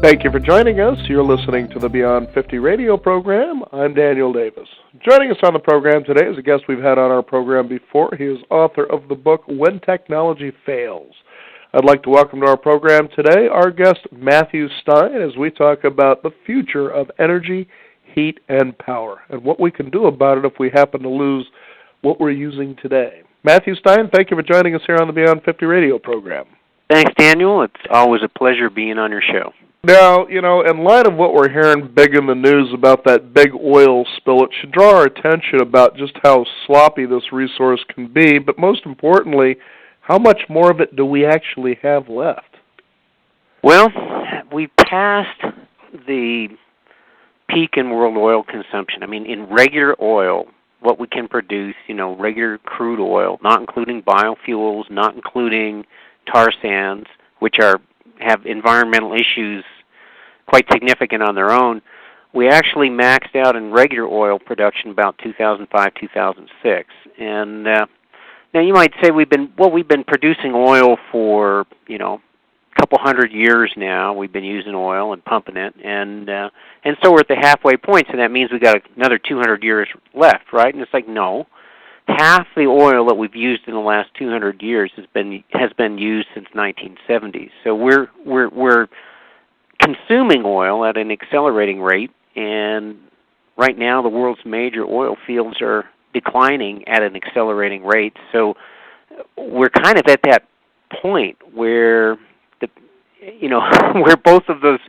Thank you for joining us. You're listening to the Beyond 50 radio program. I'm Daniel Davis. Joining us on the program today is a guest we've had on our program before. He is author of the book, When Technology Fails. I'd like to welcome to our program today our guest, Matthew Stein, as we talk about the future of energy, heat, and power, and what we can do about it if we happen to lose what we're using today. Matthew Stein, thank you for joining us here on the Beyond 50 radio program. Thanks, Daniel. It's always a pleasure being on your show. Now, in light of what we're hearing big in the news about that big oil spill, it should draw our attention about just how sloppy this resource can be, but most importantly, how much more of it do we actually have left? Well, we passed the peak in world oil consumption. I mean, in regular oil, what we can produce, regular crude oil, not including biofuels, not including tar sands, which have environmental issues quite significant on their own. We actually maxed out in regular oil production about 2005, 2006. And now you might say we've been producing oil for, a couple hundred years now. We've been using oil and pumping it, and so we're at the halfway point, so that means we've got another 200 years left, right? And it's like, no. Half the oil that we've used in the last 200 years has been used since 1970. So we're consuming oil at an accelerating rate, and right now the world's major oil fields are declining at an accelerating rate. So we're kind of at that point where where both of those,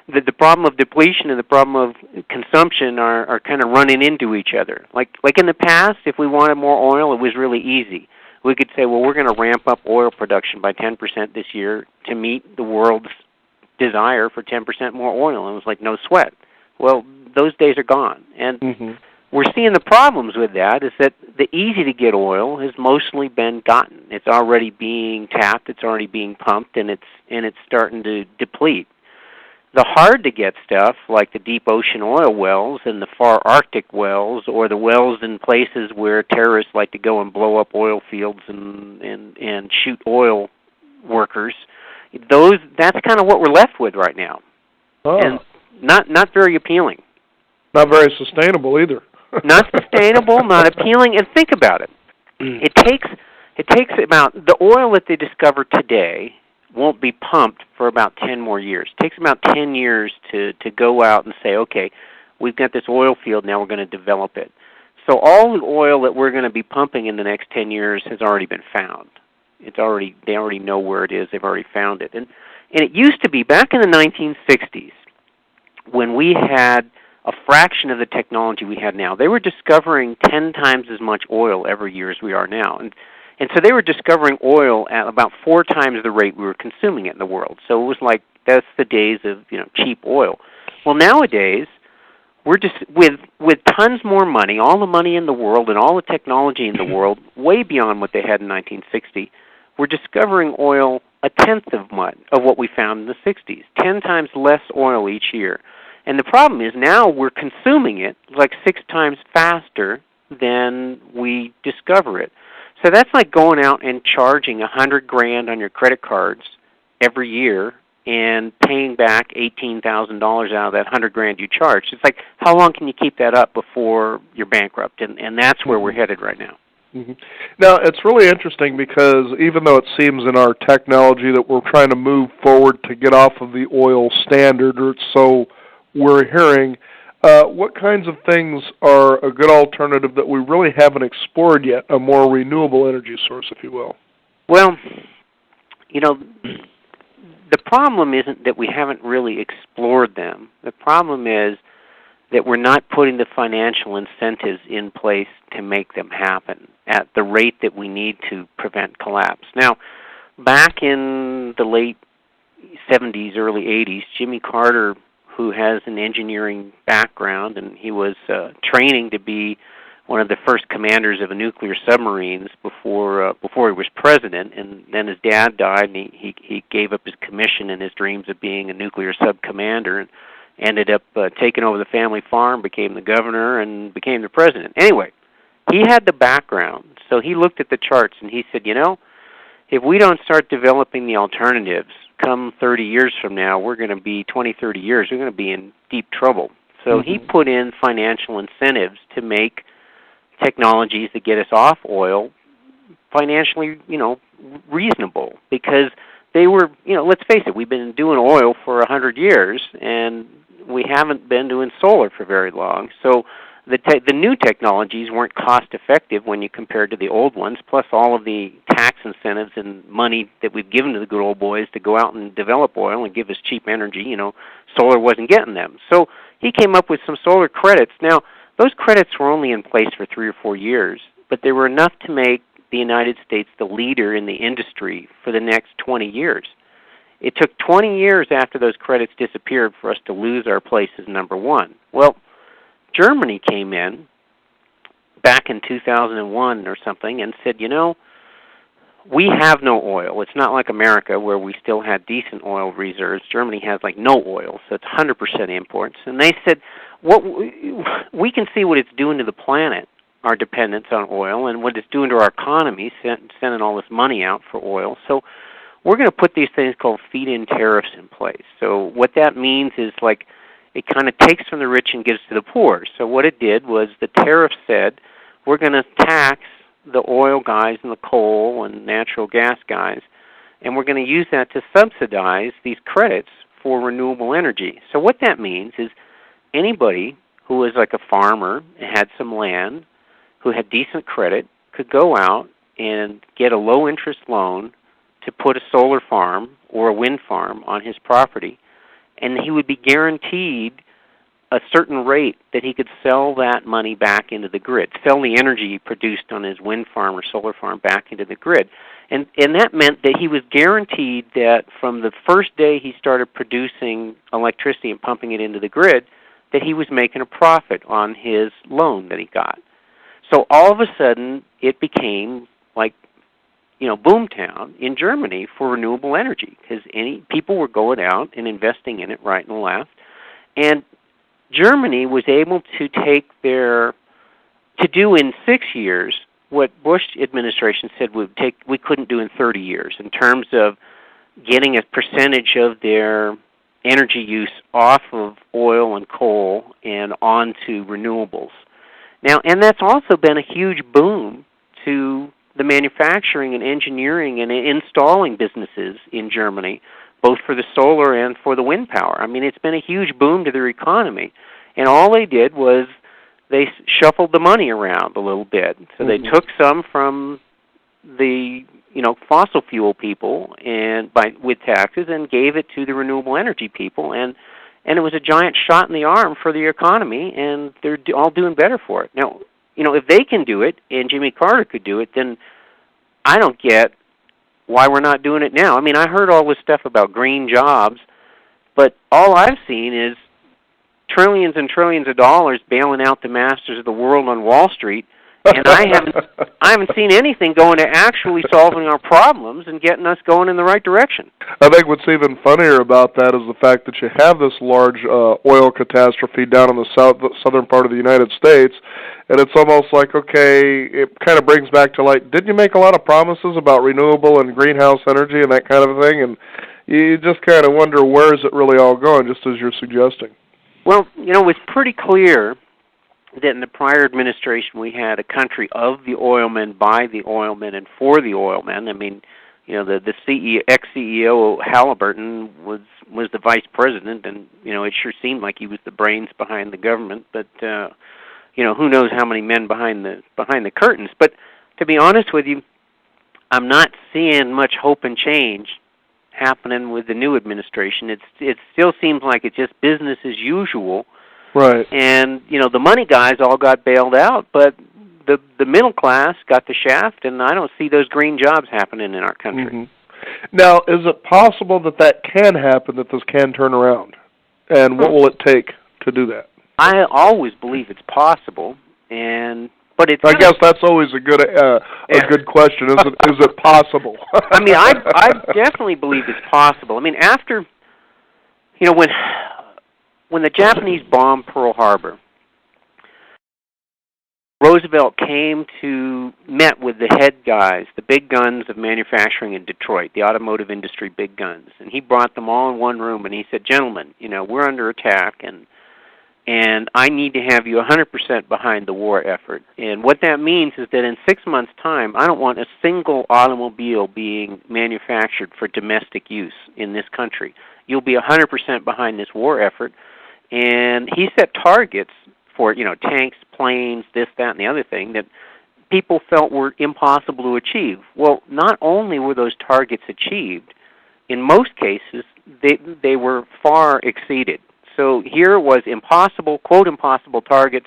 the problem of depletion and the problem of consumption are kind of running into each other. Like in the past, if we wanted more oil, it was really easy. We could say, well, we're going to ramp up oil production by 10% this year to meet the world's desire for 10% more oil. And it was like, no sweat. Well, those days are gone. And we're seeing the problems with that is that the easy-to-get oil has mostly been gotten. It's already being tapped, it's already being pumped, and it's starting to deplete. The hard-to-get stuff, like the deep ocean oil wells and the far Arctic wells, or the wells in places where terrorists like to go and blow up oil fields and shoot oil workers, that's kind of what we're left with right now. Oh. And not very appealing. Not very sustainable either. Not sustainable, not appealing, and think about it. It takes about, the oil that they discover today won't be pumped for about 10 more years. It takes about 10 years to go out and say, okay, we've got this oil field, now we're going to develop it. So all the oil that we're going to be pumping in the next 10 years has already been found. They already know where it is, they've already found it. And it used to be, back in the 1960s, when we had a fraction of the technology we have now, they were discovering 10 times as much oil every year as we are now. And so they were discovering oil at about 4 times the rate we were consuming it in the world. So it was like, that's the days of cheap oil. Well, nowadays, we're just, with tons more money, all the money in the world and all the technology in the world, way beyond what they had in 1960, we're discovering oil a tenth of what we found in the 60s, 10 times less oil each year. And the problem is now we're consuming it like 6 times faster than we discover it. So that's like going out and charging $100,000 on your credit cards every year and paying back $18,000 out of that $100,000 you charged. It's like, how long can you keep that up before you're bankrupt? And that's where we're headed right now. Mm-hmm. Now, it's really interesting because even though it seems in our technology that we're trying to move forward to get off of the oil standard, or so we're hearing, what kinds of things are a good alternative that we really haven't explored yet, a more renewable energy source, if you will? Well, the problem isn't that we haven't really explored them. The problem is that we're not putting the financial incentives in place to make them happen at the rate that we need to prevent collapse. Now, back in the late 70s, early 80s, Jimmy Carter, who has an engineering background, and he was training to be one of the first commanders of a nuclear submarines before he was president, and then his dad died, and he gave up his commission and his dreams of being a nuclear sub commander, and ended up taking over the family farm, became the governor, and became the president. Anyway, he had the background, so he looked at the charts and he said, if we don't start developing the alternatives come 30 years from now, we're going to be 20, 30 years, we're going to be in deep trouble. So he put in financial incentives to make technologies that get us off oil financially, reasonable, because they were, let's face it, we've been doing oil for 100 years, and we haven't been doing solar for very long. So the new technologies weren't cost effective when you compared to the old ones, plus all of the tax incentives and money that we've given to the good old boys to go out and develop oil and give us cheap energy, solar wasn't getting them. So he came up with some solar credits. Now, those credits were only in place for 3 or 4 years, but they were enough to make the United States the leader in the industry for the next 20 years. It took 20 years after those credits disappeared for us to lose our place as number one. Well, Germany came in back in 2001 or something and said, we have no oil. It's not like America where we still had decent oil reserves. Germany has no oil, so it's 100% imports. And they said, we can see what it's doing to the planet, our dependence on oil, and what it's doing to our economy, sending all this money out for oil. So we're going to put these things called feed-in tariffs in place. So what that means is it kind of takes from the rich and gives to the poor. So what it did was the tariff said, we're going to tax the oil guys and the coal and natural gas guys, and we're going to use that to subsidize these credits for renewable energy. So what that means is anybody who was like a farmer and had some land, who had decent credit, could go out and get a low-interest loan to put a solar farm or a wind farm on his property, and he would be guaranteed a certain rate that he could sell that money back into the grid, sell the energy he produced on his wind farm or solar farm back into the grid. And that meant that he was guaranteed that from the first day he started producing electricity and pumping it into the grid, that he was making a profit on his loan that he got. So all of a sudden, it became like, boomtown in Germany for renewable energy, because people were going out and investing in it right and left. And Germany was able to do in 6 years what Bush administration said we couldn't do in 30 years in terms of getting a percentage of their energy use off of oil and coal and onto renewables. Now, and that's also been a huge boom to the manufacturing and engineering and installing businesses in Germany, both for the solar and for the wind power. I mean, it's been a huge boom to their economy. And all they did was they shuffled the money around a little bit. So they took some from the fossil fuel people and with taxes and gave it to the renewable energy people, and it was a giant shot in the arm for the economy, and they're all doing better for it. Now, if they can do it and Jimmy Carter could do it, then I don't get why we're not doing it now. I mean, I heard all this stuff about green jobs, but all I've seen is trillions and trillions of dollars bailing out the masters of the world on Wall Street, and I haven't seen anything going to actually solving our problems and getting us going in the right direction. I think what's even funnier about that is the fact that you have this large oil catastrophe down in the southern part of the United States, and it's almost like, okay, it kind of brings back to didn't you make a lot of promises about renewable and greenhouse energy and that kind of thing? And you just kind of wonder, where is it really all going, just as you're suggesting? Well, it's pretty clear that in the prior administration we had a country of the oilmen, by the oilmen, and for the oilmen. I mean, the ex-CEO Halliburton was the vice president, and it sure seemed like he was the brains behind the government. But who knows how many men behind the curtains? But to be honest with you, I'm not seeing much hope and change happening with the new administration. It still seems like it's just business as usual. Right. And, the money guys all got bailed out, but the middle class got the shaft, and I don't see those green jobs happening in our country. Mm-hmm. Now, is it possible that can happen, that this can turn around? And what will it take to do that? I always believe it's possible, but it's. I guess that's always a good question. Is it possible? I mean, I definitely believe it's possible. I mean, after, when the Japanese bombed Pearl Harbor, Roosevelt met with the head guys, the big guns of manufacturing in Detroit, the automotive industry big guns, and he brought them all in one room and he said, "Gentlemen, we're under attack and I need to have you 100% behind the war effort. And what that means is that in 6 months' time, I don't want a single automobile being manufactured for domestic use in this country. You'll be 100% behind this war effort." And he set targets for, tanks, planes, this, that, and the other thing that people felt were impossible to achieve. Well, not only were those targets achieved, in most cases, they were far exceeded. So here was impossible, quote, impossible targets,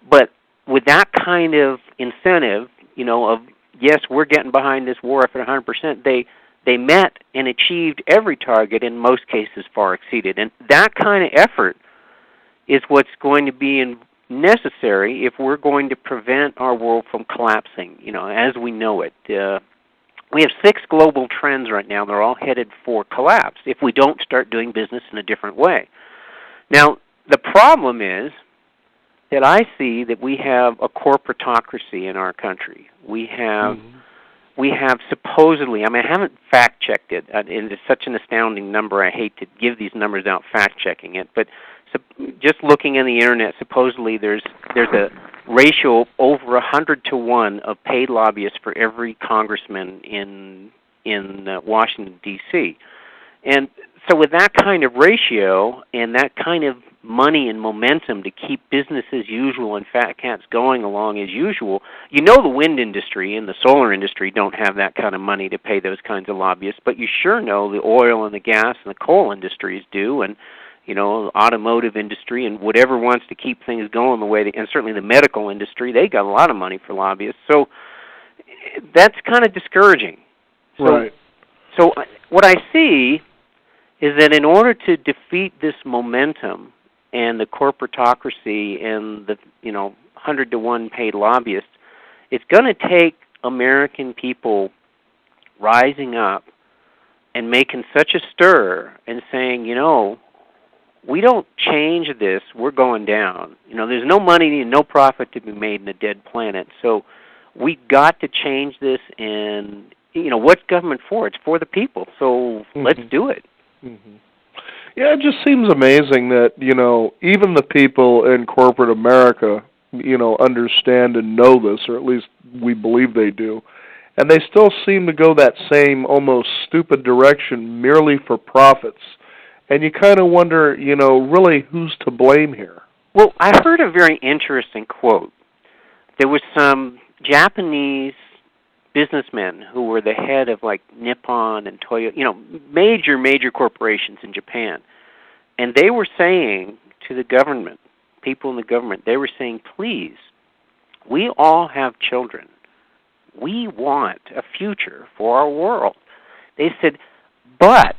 but with that kind of incentive, of, yes, we're getting behind this war effort 100%, they met and achieved every target, in most cases far exceeded. And that kind of effort is what's going to be necessary if we're going to prevent our world from collapsing, as we know it. We have 6 global trends right now. They're all headed for collapse if we don't start doing business in a different way. Now, the problem is that I see that we have a corporatocracy in our country. We have supposedly, I haven't fact-checked it, and it's such an astounding number, I hate to give these numbers out fact-checking it, but just looking on the Internet, supposedly there's a ratio of over 100 to 1 of paid lobbyists for every congressman in Washington, D.C. And so with that kind of ratio and that kind of money and momentum to keep business as usual and fat cats going along as usual, the wind industry and the solar industry don't have that kind of money to pay those kinds of lobbyists, but you sure know the oil and the gas and the coal industries do, and the automotive industry and whatever wants to keep things going the way and certainly the medical industry, they got a lot of money for lobbyists. So that's kind of discouraging. Right. So what I see is that in order to defeat this momentum and the corporatocracy and the 100 to 1 paid lobbyists, it's going to take American people rising up and making such a stir and saying, we don't change this, we're going down. There's no money and no profit to be made in a dead planet. So we got to change this, and what's government for? It's for the people. So let's do it. Mm-hmm. Yeah, it just seems amazing that, even the people in corporate America, understand and know this, or at least we believe they do, and they still seem to go that same almost stupid direction merely for profits. And you kind of wonder, really who's to blame here? Well, I heard a very interesting quote. There was some Japanese businessmen who were the head of like Nippon and Toyota, major corporations in Japan. And they were saying to the government, people in the government, they were saying, please, we all have children. We want a future for our world. They said, but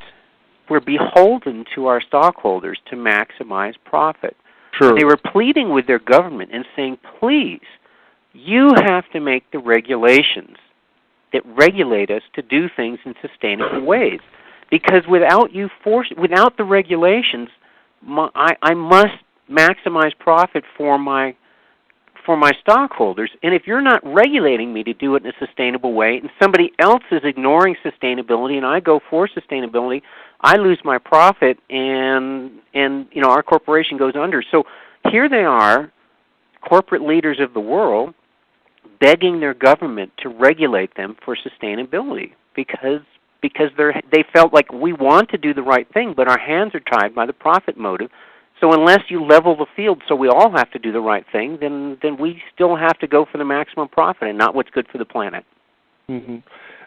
we're beholden to our stockholders to maximize profit. Sure. They were pleading with their government and saying, please, you have to make the regulations that regulate us to do things in sustainable ways. Because without the regulations, I must maximize profit for my stockholders. And if you're not regulating me to do it in a sustainable way, and somebody else is ignoring sustainability, and I go for sustainability, I lose my profit, and our corporation goes under. So here they are, corporate leaders of the world, begging their government to regulate them for sustainability because they felt like we want to do the right thing, but our hands are tied by the profit motive. So unless you level the field so we all have to do the right thing, then we still have to go for the maximum profit and not what's good for the planet. Mm-hmm.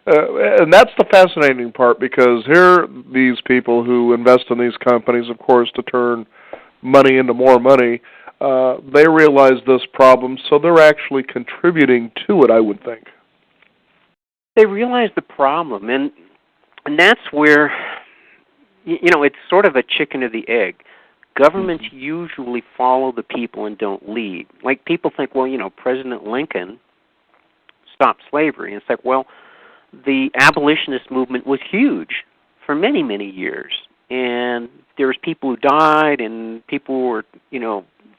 And that's the fascinating part, because here these people who invest in these companies, of course, to turn money into more money, they realize this problem, so they're actually contributing to it, I would think. They realize the problem, and that's where, it's sort of a chicken or the egg. Governments usually follow the people and don't lead. Like, people think, well, President Lincoln stopped slavery. And it's like, well, the abolitionist movement was huge for many, many years. And there was people who died, and people were,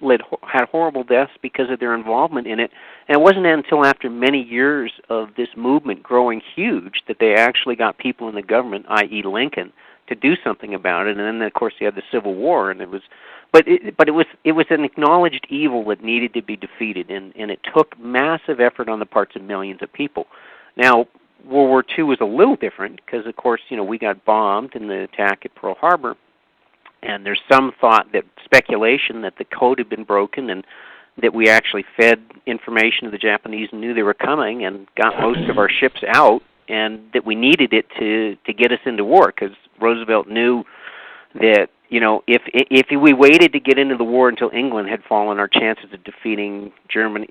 had horrible deaths because of their involvement in it. And it wasn't until after many years of this movement growing huge that they actually got people in the government, i.e. Lincoln, to do something about it. And then, of course, you had the Civil War, and it was an acknowledged evil that needed to be defeated, and it took massive effort on the parts of millions of people. Now, World War II was a little different because, of course, we got bombed in the attack at Pearl Harbor, and there's some speculation that the code had been broken and that we actually fed information to the Japanese and knew they were coming and got most of our ships out, and that we needed it to get us into war because Roosevelt knew that if we waited to get into the war until England had fallen, our chances of defeating Germany,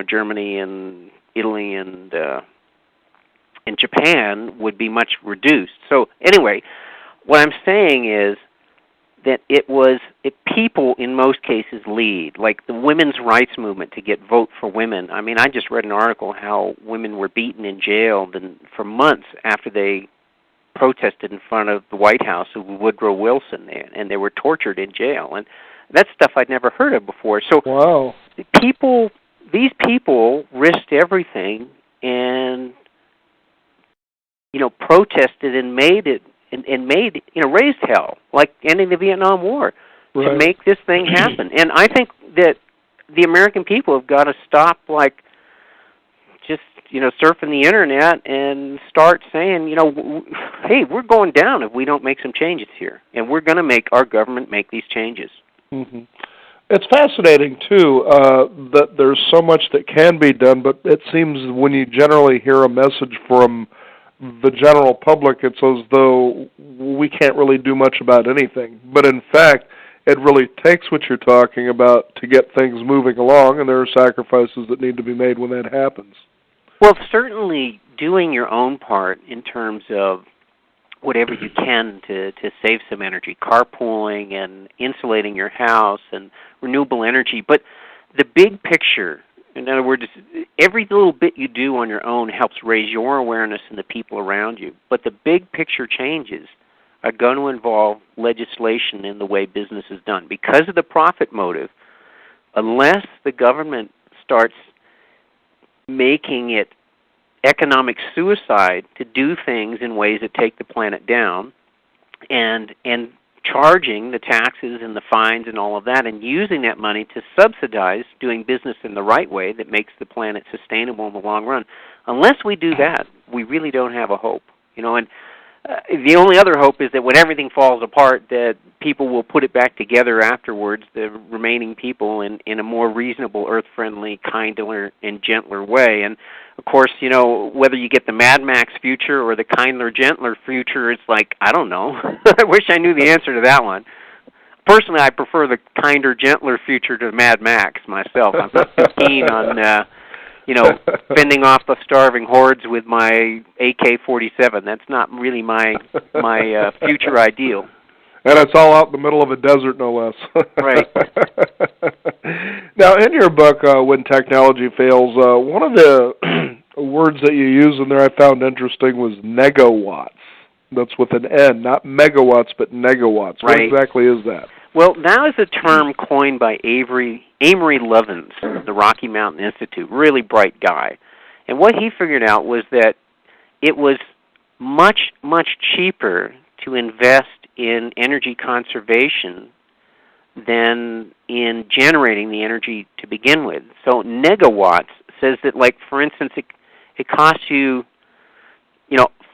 Germany and Italy and Japan would be much reduced. So anyway, what I'm saying is that people in most cases lead, like the women's rights movement to get vote for women. I mean, I just read an article how women were beaten and jailed and for months after they protested in front of the White House with Woodrow Wilson, and they were tortured in jail. And that's stuff I'd never heard of before. So wow. These people risked everything and protested and made it and made raised hell, like ending the Vietnam War, right, to make this thing happen. And I think that the American people have got to stop just surfing the internet and start saying, hey, we're going down if we don't make some changes here, and we're going to make our government make these changes. Mm-hmm. It's fascinating, too, that there's so much that can be done, but it seems when you generally hear a message from the general public, it's as though we can't really do much about anything. But in fact, it really takes what you're talking about to get things moving along, and there are sacrifices that need to be made when that happens. Well, certainly doing your own part in terms of whatever you can to save some energy, carpooling and insulating your house and renewable energy. But the big picture, in other words, every little bit you do on your own helps raise your awareness and the people around you. But the big picture changes are going to involve legislation in the way business is done. Because of the profit motive, unless the government starts making it economic suicide to do things in ways that take the planet down, and charging the taxes and the fines and all of that, and using that money to subsidize doing business in the right way that makes the planet sustainable in the long run. Unless we do that, we really don't have a hope. And the only other hope is that when everything falls apart, that people will put it back together afterwards, the remaining people, in a more reasonable, earth-friendly, kinder, and gentler way. And, of course, whether you get the Mad Max future or the kinder, gentler future, it's like, I don't know. I wish I knew the answer to that one. Personally, I prefer the kinder, gentler future to Mad Max myself. I'm not too keen on fending off the starving hordes with my AK-47. That's not really my future ideal. And it's all out in the middle of a desert, no less. Right. Now, in your book, When Technology Fails, one of the words that you use in there I found interesting was negawatts. That's with an N, not megawatts, but negawatts. What exactly is that? Well, that is a term coined by Amory Lovins of the Rocky Mountain Institute, really bright guy. And what he figured out was that it was much, much cheaper to invest in energy conservation than in generating the energy to begin with. So negawatts says that, like, for instance, it costs you,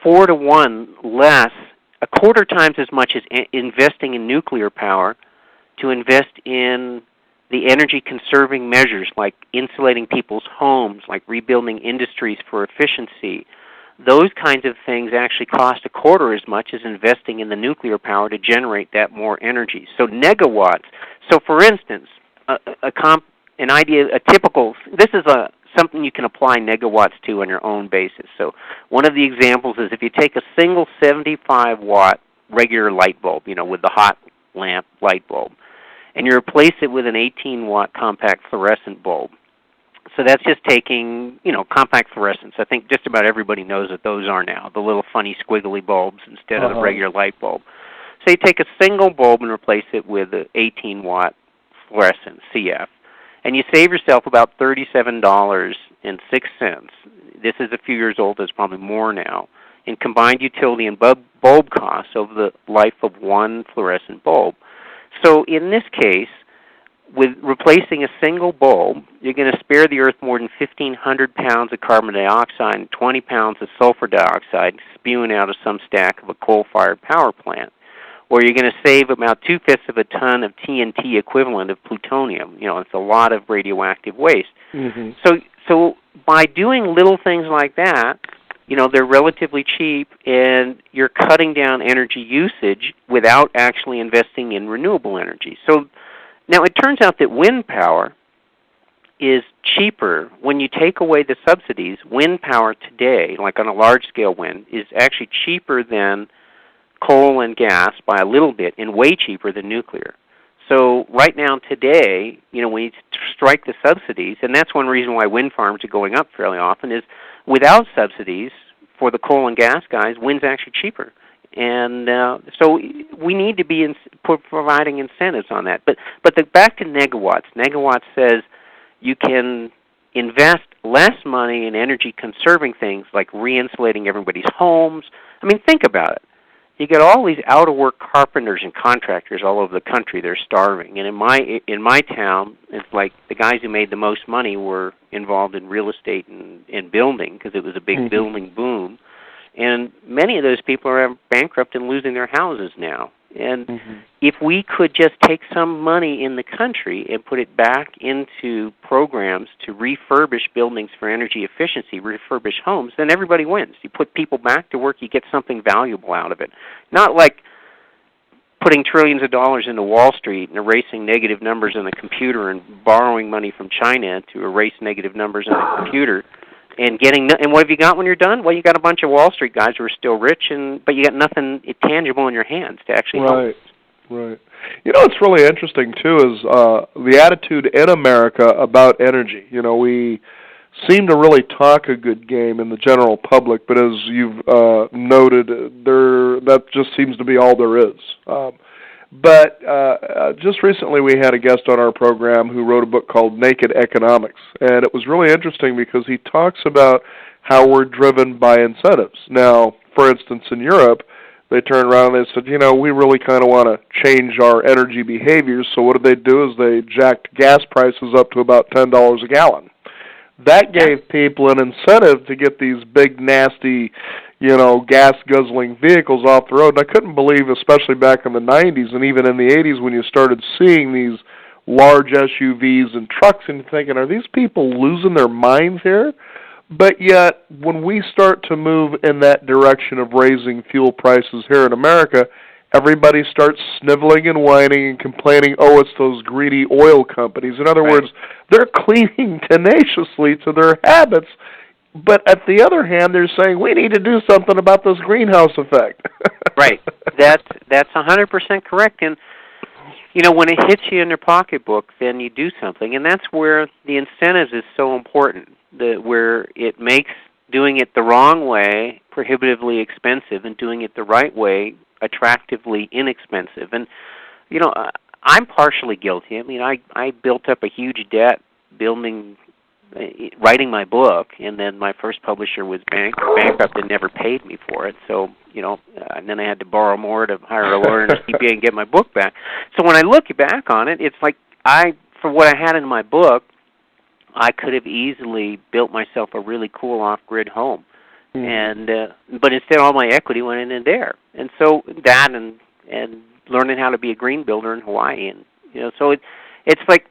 4 to 1 less, a quarter times as much as investing in nuclear power to invest in the energy-conserving measures like insulating people's homes, like rebuilding industries for efficiency. Those kinds of things actually cost a quarter as much as investing in the nuclear power to generate that more energy. So negawatts. So, for instance, this is something you can apply negawatts to on your own basis. So one of the examples is if you take a single 75-watt regular light bulb, with the hot lamp light bulb, and you replace it with an 18-watt compact fluorescent bulb. So that's just taking, compact fluorescents. I think just about everybody knows what those are now, the little funny squiggly bulbs instead of the regular light bulb. So you take a single bulb and replace it with an 18-watt fluorescent, CF, and you save yourself about $37.06. This is a few years old, it's probably more now, in combined utility and bulb costs over the life of one fluorescent bulb. So in this case, with replacing a single bulb, you're going to spare the Earth more than 1,500 pounds of carbon dioxide and 20 pounds of sulfur dioxide spewing out of some stack of a coal-fired power plant. Or you're going to save about 2/5 of a ton of TNT equivalent of plutonium. It's a lot of radioactive waste. Mm-hmm. So by doing little things like that, they're relatively cheap, and you're cutting down energy usage without actually investing in renewable energy. So now it turns out that wind power is cheaper when you take away the subsidies. Wind power today, like on a large-scale wind, is actually cheaper than coal and gas by a little bit, and way cheaper than nuclear. So right now, today, when you strike the subsidies, and that's one reason why wind farms are going up fairly often, is without subsidies for the coal and gas guys, wind's actually cheaper. And so we need to be providing incentives on that. But back to negawatts. Negawatts says you can invest less money in energy-conserving things like re-insulating everybody's homes. I mean, think about it. You get all these out-of-work carpenters and contractors all over the country. They're starving. And in my town, it's like the guys who made the most money were involved in real estate and building, because it was a big building boom. And many of those people are bankrupt and losing their houses now. And if we could just take some money in the country and put it back into programs to refurbish buildings for energy efficiency, refurbish homes, then everybody wins. You put people back to work, you get something valuable out of it. Not like putting trillions of dollars into Wall Street and erasing negative numbers on a computer and borrowing money from China to erase negative numbers on a computer. And what have you got when you're done? Well, you got a bunch of Wall Street guys who are still rich, but you got nothing tangible in your hands to actually help. Right. What's really interesting too is the attitude in America about energy. We seem to really talk a good game in the general public, but as you've noted, that just seems to be all there is. But just recently we had a guest on our program who wrote a book called Naked Economics, and it was really interesting because he talks about how we're driven by incentives. Now, for instance, in Europe, they turned around and they said, we really kind of want to change our energy behaviors, so what did they do is they jacked gas prices up to about $10 a gallon. That gave people an incentive to get these big, nasty, gas-guzzling vehicles off the road. And I couldn't believe, especially back in the 90s and even in the 80s, when you started seeing these large SUVs and trucks and thinking, are these people losing their minds here? But yet, when we start to move in that direction of raising fuel prices here in America, everybody starts sniveling and whining and complaining, it's those greedy oil companies. In other words, they're clinging tenaciously to their habits, but at the other hand, they're saying, we need to do something about this greenhouse effect. Right. That's 100% correct. And, when it hits you in your pocketbook, then you do something. And that's where the incentives is so important, where it makes doing it the wrong way prohibitively expensive and doing it the right way attractively inexpensive. And, I'm partially guilty. I mean, I built up a huge debt writing my book, and then my first publisher was bankrupt and never paid me for it. So, and then I had to borrow more to hire a lawyer and a CPA and get my book back. So when I look back on it, it's like for what I had in my book, I could have easily built myself a really cool off-grid home. But instead all my equity went in there. And so that and learning how to be a green builder in Hawaii, and so it's like,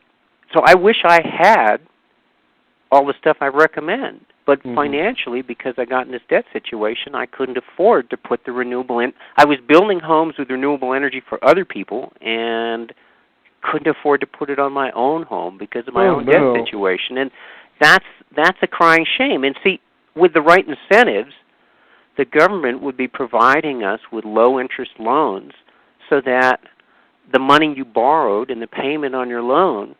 so I wish I had all the stuff I recommend, but financially, because I got in this debt situation, I couldn't afford to put the renewable in. I was building homes with renewable energy for other people and couldn't afford to put it on my own home because of my own debt situation. And that's a crying shame. And see, with the right incentives, the government would be providing us with low-interest loans so that the money you borrowed and the payment on your loan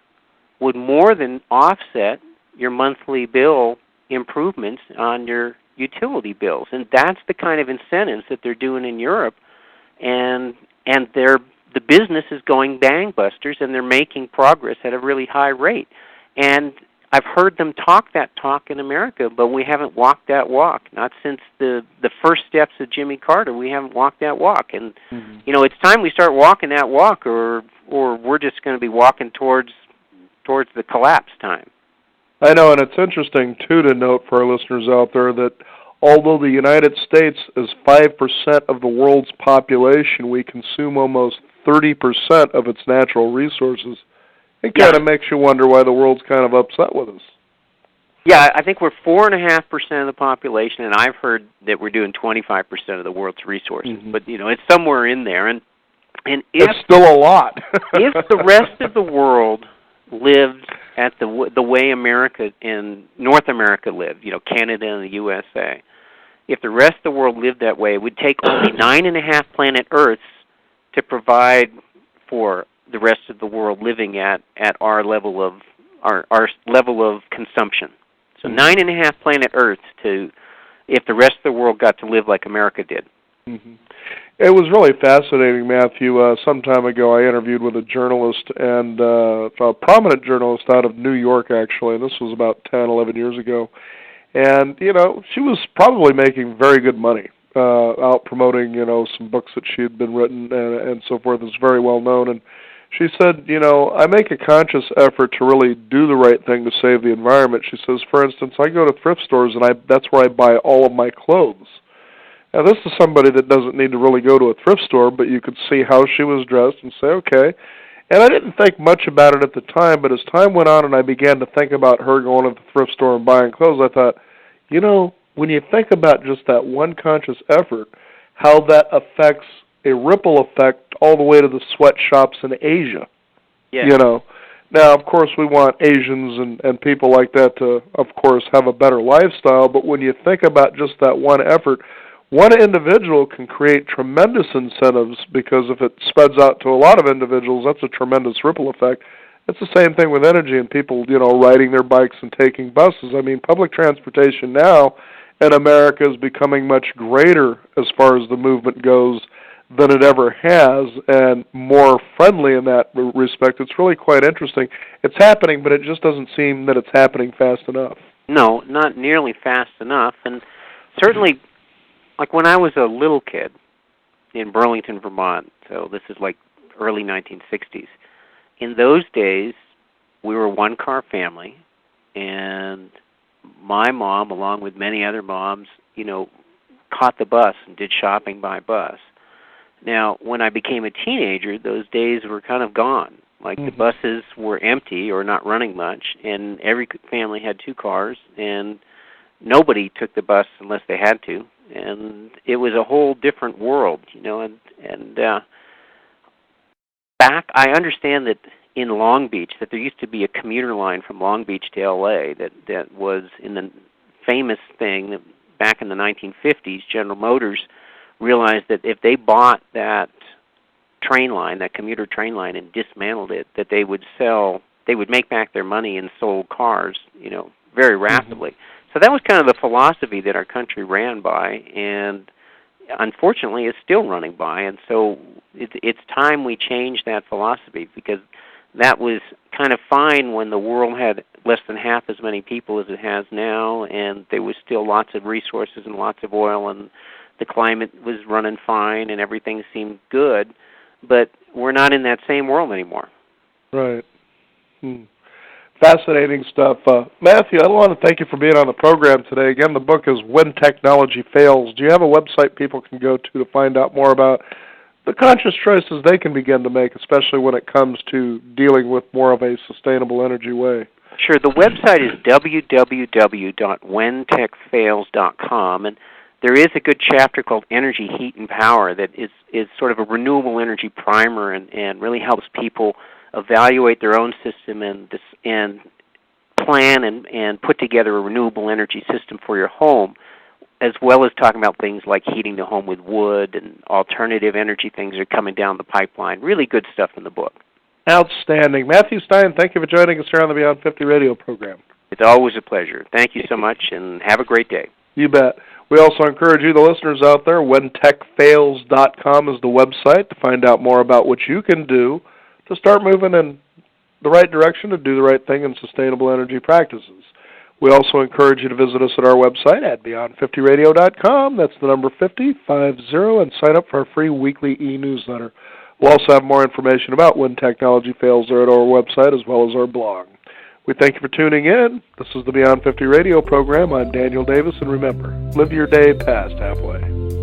would more than offset your monthly bill improvements on your utility bills. And that's the kind of incentives that they're doing in Europe, and they're the business is going gangbusters, and they're making progress at a really high rate. And I've heard them talk that talk in America, but we haven't walked that walk. Not since the first steps of Jimmy Carter, we haven't walked that walk. And it's time we start walking that walk, or we're just going to be walking towards the collapse time. I know, and it's interesting too to note for our listeners out there that although the United States is 5% of the world's population, we consume almost 30% of its natural resources. It kind of makes you wonder why the world's kind of upset with us. Yeah, I think we're 4.5% of the population, and I've heard that we're doing 25% of the world's resources. But it's somewhere in there, and if, it's still a lot. If the rest of the world lived at the way America and North America lived, Canada and the USA, if the rest of the world lived that way, it would take only 9.5 planet Earths to provide for the rest of the world living at our level of consumption. So 9.5 planet Earths if the rest of the world got to live like America did. It was really fascinating, Matthew. Some time ago, I interviewed with a journalist, and a prominent journalist out of New York, actually, and this was about 10, 11 years ago. And, she was probably making very good money out promoting, some books that she had been written and so forth. It's very well known. And she said, I make a conscious effort to really do the right thing to save the environment. She says, for instance, I go to thrift stores, and that's where I buy all of my clothes. Now, this is somebody that doesn't need to really go to a thrift store, but you could see how she was dressed and say, okay. And I didn't think much about it at the time, but as time went on and I began to think about her going to the thrift store and buying clothes, I thought, when you think about just that one conscious effort, how that affects a ripple effect all the way to the sweatshops in Asia. Yeah. Now, of course, we want Asians and people like that to, of course, have a better lifestyle, but when you think about just that one effort, one individual can create tremendous incentives, because if it spreads out to a lot of individuals, that's a tremendous ripple effect. It's the same thing with energy and people, riding their bikes and taking buses. I mean, public transportation now in America is becoming much greater as far as the movement goes than it ever has, and more friendly in that respect. It's really quite interesting. It's happening, but it just doesn't seem that it's happening fast enough. No, not nearly fast enough. And certainly, like when I was a little kid in Burlington, Vermont, so this is like early 1960s, in those days, we were a one-car family, and my mom, along with many other moms, caught the bus and did shopping by bus. Now, when I became a teenager, those days were kind of gone. Like the buses were empty or not running much, and every family had 2 cars, and nobody took the bus unless they had to. And it was a whole different world, and back, I understand that in Long Beach, that there used to be a commuter line from Long Beach to L.A. that was in the famous thing that back in the 1950s, General Motors realized that if they bought that train line, that commuter train line, and dismantled it, that they would make back their money and sold cars, very rapidly. So that was kind of the philosophy that our country ran by, and unfortunately is still running by. And so it's time we change that philosophy, because that was kind of fine when the world had less than half as many people as it has now, and there was still lots of resources and lots of oil, and the climate was running fine, and everything seemed good. But we're not in that same world anymore. Right. Fascinating stuff. Matthew, I want to thank you for being on the program today. Again, the book is When Technology Fails. Do you have a website people can go to find out more about the conscious choices they can begin to make, especially when it comes to dealing with more of a sustainable energy way? Sure. The website is www.whentechfails.com, and there is a good chapter called Energy, Heat, and Power that is sort of a renewable energy primer and really helps people evaluate their own system and plan and put together a renewable energy system for your home, as well as talking about things like heating the home with wood and alternative energy things that are coming down the pipeline. Really good stuff in the book. Outstanding. Matthew Stein, thank you for joining us here on the Beyond 50 radio program. It's always a pleasure. Thank you so much, and have a great day. You bet. We also encourage you, the listeners out there, whentechfails.com is the website to find out more about what you can do to start moving in the right direction to do the right thing in sustainable energy practices. We also encourage you to visit us at our website at beyond50radio.com. That's the number 50, and sign up for our free weekly e-newsletter. We'll also have more information about when technology fails there at our website as well as our blog. We thank you for tuning in. This is the Beyond 50 radio program. I'm Daniel Davis, and remember, live your day past halfway.